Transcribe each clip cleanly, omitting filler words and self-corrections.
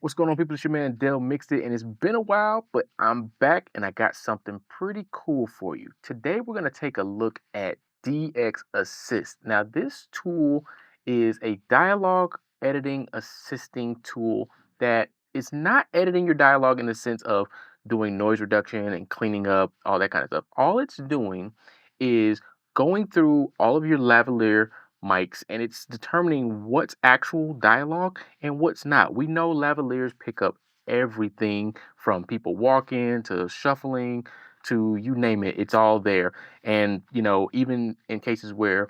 What's going on, people? It's your man Dell Mixed It, and it's been a while, but I'm back and I got something pretty cool for you. Today, we're going to take a look at DX Assist. Now, this tool is a dialogue editing assisting tool that is not editing your dialogue in the sense of doing noise reduction and cleaning up, all that kind of stuff. All it's doing is going through all of your lavalier mics and it's determining what's actual dialogue and what's not. We know lavaliers pick up everything from people walking to shuffling to you name it, it's all there. And, even in cases where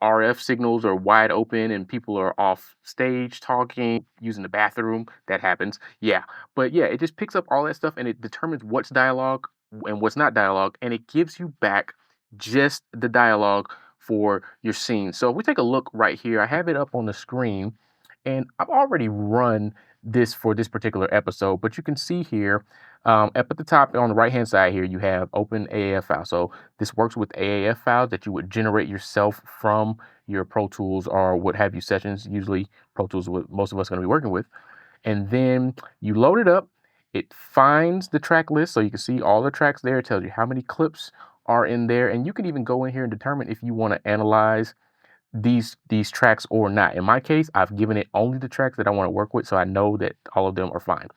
RF signals are wide open and people are off stage talking, using the bathroom, that happens. Yeah. But yeah, it just picks up all that stuff and it determines what's dialogue and what's not dialogue. And it gives you back just the dialogue for your scene. So if we take a look right here, I have it up on the screen and I've already run this for this particular episode, but you can see here up at the top on the right hand side here, you have open AAF file. So this works with AAF files that you would generate yourself from your Pro Tools or what have you sessions. Usually Pro Tools is what most of us are going to be working with. And then you load it up. It finds the track list. So you can see all the tracks there. It tells you how many clips are in there. And you can even go in here and determine if you want to analyze these tracks or not. In my case, I've given it only the tracks that I want to work with. So I know that all of them are fine.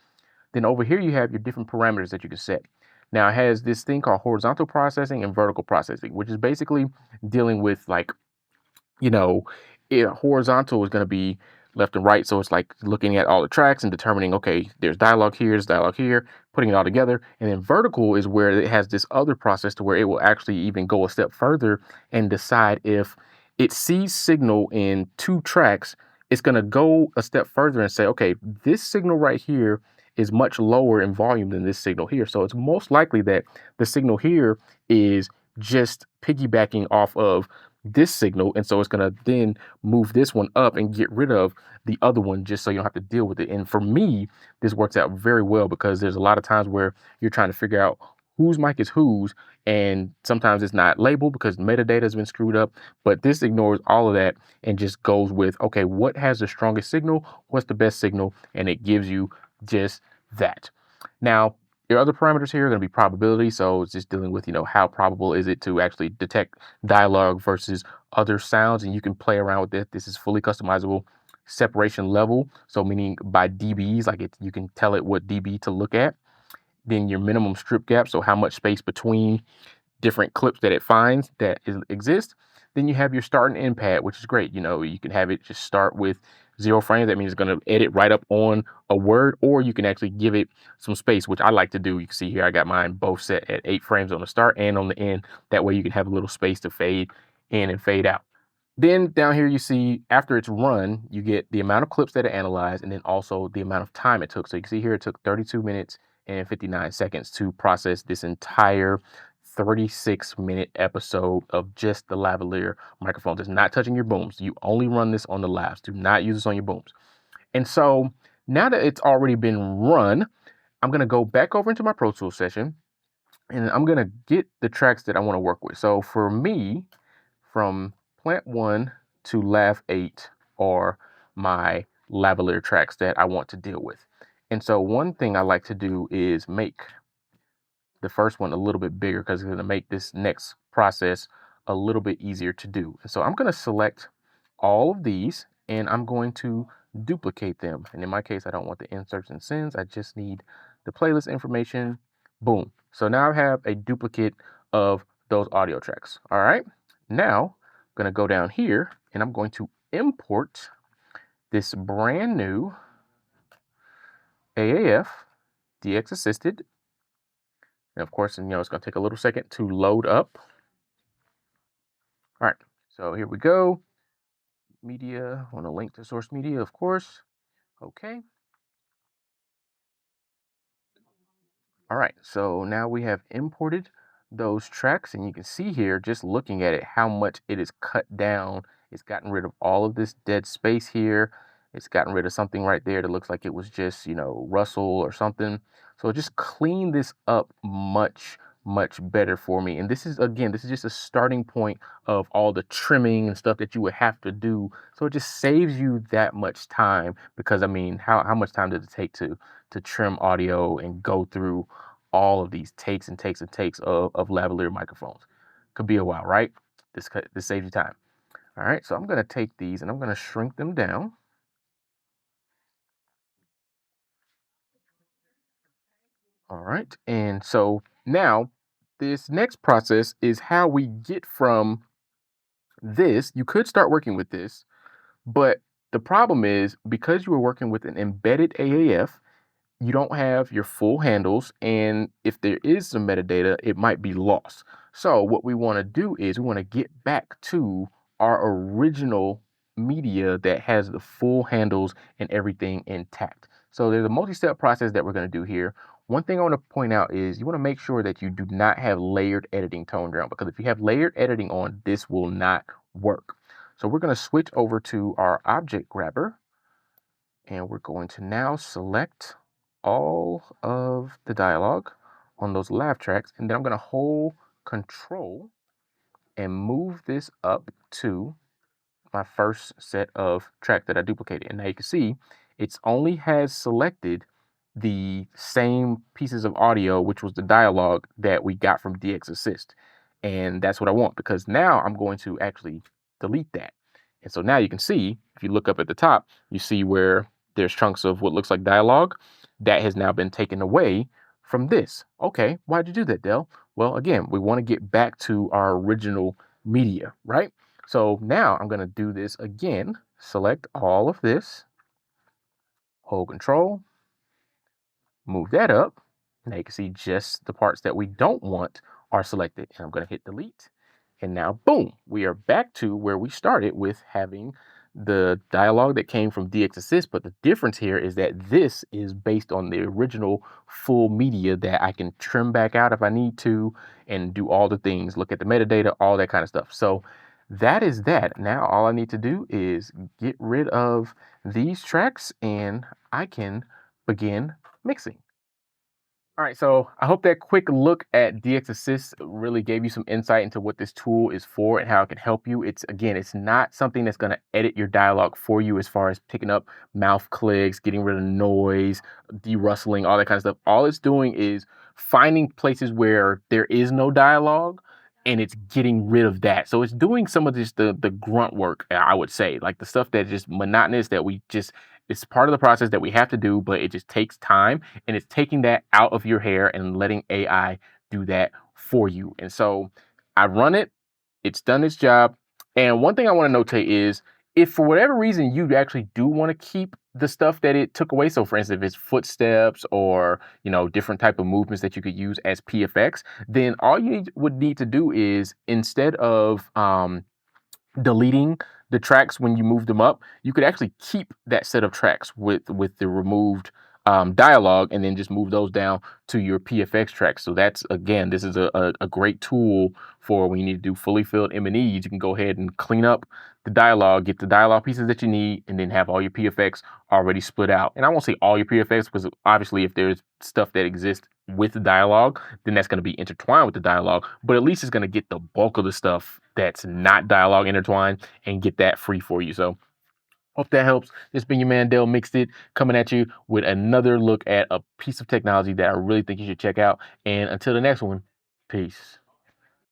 Then over here, you have your different parameters that you can set. Now it has this thing called horizontal processing and vertical processing, which is basically dealing with like, you know, horizontal is going to be left and right. So it's like looking at all the tracks and determining, okay, there's dialogue here, putting it all together. And then vertical is where it has this other process to where it will actually even go a step further and decide if it sees signal in two tracks, it's going to go a step further and say, okay, this signal right here is much lower in volume than this signal here. So it's most likely that the signal here is just piggybacking off of this signal. And so it's going to then move this one up and get rid of the other one just so you don't have to deal with it. And for me, this works out very well because there's a lot of times where you're trying to figure out whose mic is whose. And sometimes it's not labeled because metadata has been screwed up. But this ignores all of that and just goes with, okay, what has the strongest signal? What's the best signal? And it gives you just that. Now, your other parameters here are going to be probability. So it's just dealing with, how probable is it to actually detect dialogue versus other sounds. And you can play around with it. This is fully customizable. Separation level. So meaning by dBs, like you can tell it what dB to look at. Then your minimum strip gap. So how much space between different clips that it finds that exist. Then you have your start and end pad, which is great. You can have it just start with 0 frames. That means it's going to edit right up on a word, or you can actually give it some space, which I like to do. You can see here, I got mine both set at 8 frames on the start and on the end. That way you can have a little space to fade in and fade out. Then down here, you see after it's run, you get the amount of clips that it analyzed and then also the amount of time it took. So you can see here, it took 32 minutes and 59 seconds to process this entire 36-minute episode of just the lavalier microphones. It's not touching your booms. You only run this on the lavs. Do not use this on your booms. And so now that it's already been run, I'm going to go back over into my Pro Tools session and I'm going to get the tracks that I want to work with. So for me, from Plant 1 to Lav 8 are my lavalier tracks that I want to deal with. And so one thing I like to do is make the first one a little bit bigger because it's going to make this next process a little bit easier to do. And so I'm going to select all of these and I'm going to duplicate them. And in my case, I don't want the inserts and sends. I just need the playlist information. Boom. So now I have a duplicate of those audio tracks. All right. Now I'm going to go down here and I'm going to import this brand new AAF DX Assisted. And of course, it's going to take a little second to load up. All right, so here we go. Media, I want to link to source media, of course. Okay. All right, so now we have imported those tracks and you can see here, just looking at it, how much it is cut down. It's gotten rid of all of this dead space here. It's gotten rid of something right there that looks like it was just, rustle or something. So just clean this up much much better for me. And this is, again, this is just a starting point of all the trimming and stuff that you would have to do. So it just saves you that much time, because I mean, how much time does it take to trim audio and go through all of these takes and takes and takes of lavalier microphones? Could be a while, right? This saves you time. All right, so I'm gonna take these and I'm gonna shrink them down. All right, and so now this next process is how we get from this. You could start working with this, but the problem is, because you were working with an embedded AAF, you don't have your full handles, and if there is some metadata, it might be lost. So what we want to do is we want to get back to our original media that has the full handles and everything intact. So there's a multi-step process that we're going to do here. One thing I want to point out is you want to make sure that you do not have layered editing toned down, because if you have layered editing on, this will not work. So we're going to switch over to our object grabber, and we're going to now select all of the dialogue on those lav tracks, and then I'm going to hold control and move this up to my first set of track that I duplicated. And now you can see it's only has selected the same pieces of audio, which was the dialogue that we got from DX Assist. And that's what I want, because now I'm going to actually delete that. And so now you can see, if you look up at the top, you see where there's chunks of what looks like dialogue that has now been taken away from this. Okay, why'd you do that, Dell? Well, again, we want to get back to our original media, right? So now I'm going to do this again. Select all of this, hold control, move that up. Now you can see just the parts that we don't want are selected. And I'm going to hit delete. And now, boom, we are back to where we started with having the dialogue that came from DX Assist. But the difference here is that this is based on the original full media that I can trim back out if I need to and do all the things, look at the metadata, all that kind of stuff. So that is that. Now all I need to do is get rid of these tracks and I can begin mixing. All right, so I hope that quick look at DX Assist really gave you some insight into what this tool is for and how it can help you. It's, again, it's not something that's going to edit your dialogue for you as far as picking up mouth clicks, getting rid of noise, de-rustling, all that kind of stuff. All it's doing is finding places where there is no dialogue, and it's getting rid of that. So it's doing some of this the grunt work, I would say, like the stuff that's just monotonous, that we just, it's part of the process that we have to do, but it just takes time, and it's taking that out of your hair and letting AI do that for you. And so I run it, it's done its job. And one thing I want to notate is, if for whatever reason you actually do want to keep the stuff that it took away, so for instance, if it's footsteps or, you know, different type of movements that you could use as PFX, then all you would need to do is, instead of deleting the tracks when you move them up, you could actually keep that set of tracks with the removed dialogue, and then just move those down to your PFX tracks. So that's, again, this is a great tool for when you need to do fully filled M&Es. You can go ahead and clean up the dialogue, get the dialogue pieces that you need, and then have all your PFX already split out. And I won't say all your PFX, because obviously if there's stuff that exists with the dialogue, then that's going to be intertwined with the dialogue, but at least it's going to get the bulk of the stuff that's not dialogue intertwined and get that free for you. So hope that helps. This been your man Dale Mixed It, coming at you with another look at a piece of technology that I really think you should check out. And until the next one, peace.